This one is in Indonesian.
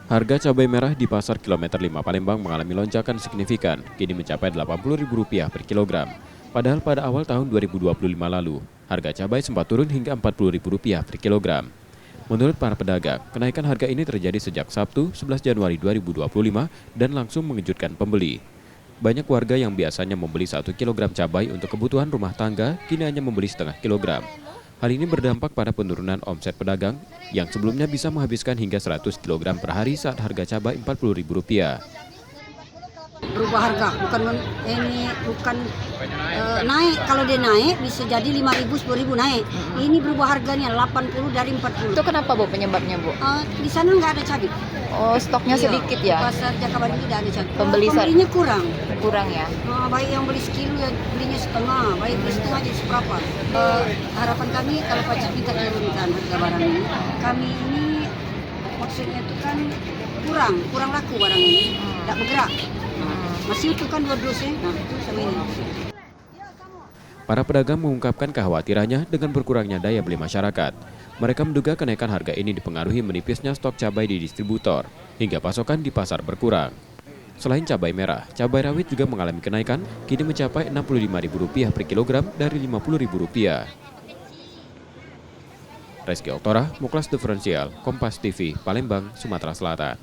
Harga cabai merah di pasar kilometer 5 Palembang mengalami lonjakan signifikan, kini mencapai Rp80.000 per kilogram. Padahal pada awal tahun 2025 lalu, harga cabai sempat turun hingga Rp40.000 per kilogram. Menurut para pedagang, kenaikan harga ini terjadi sejak Sabtu 11 Januari 2025 dan langsung mengejutkan pembeli. Banyak warga yang biasanya membeli 1 kilogram cabai untuk kebutuhan rumah tangga, kini hanya membeli setengah kilogram. Hal ini berdampak pada penurunan omset pedagang yang sebelumnya bisa menghabiskan hingga 100 kg per hari saat harga cabai Rp40.000. Berubah harga, bukan naik. Kalau dia naik bisa jadi 5.000, 10.000 naik. Ini berubah harganya 80 dari 40. Itu kenapa Bu penyebabnya Bu? Di sana nggak ada cabai. Oh, stoknya sedikit ya? Pasar Jakabaring tidak ada cabai. Pembelinya kurang. Kurang ya? Baik yang beli sekilo ya belinya setengah, baik beli setengah jadi seberapa. Harapan kami kalau pajak kita turunkan harga barang ini, kami ini maksudnya itu kan kurang laku barang ini, tidak bergerak. Masih itu kan 2 dosnya, itu sama ini. Para pedagang mengungkapkan kekhawatirannya dengan berkurangnya daya beli masyarakat. Mereka menduga kenaikan harga ini dipengaruhi menipisnya stok cabai di distributor, hingga pasokan di pasar berkurang. Selain cabai merah, cabai rawit juga mengalami kenaikan, kini mencapai Rp65.000 per kilogram dari Rp50.000. Reski Oktora, Muklas Diferensial, Kompas TV, Palembang, Sumatera Selatan.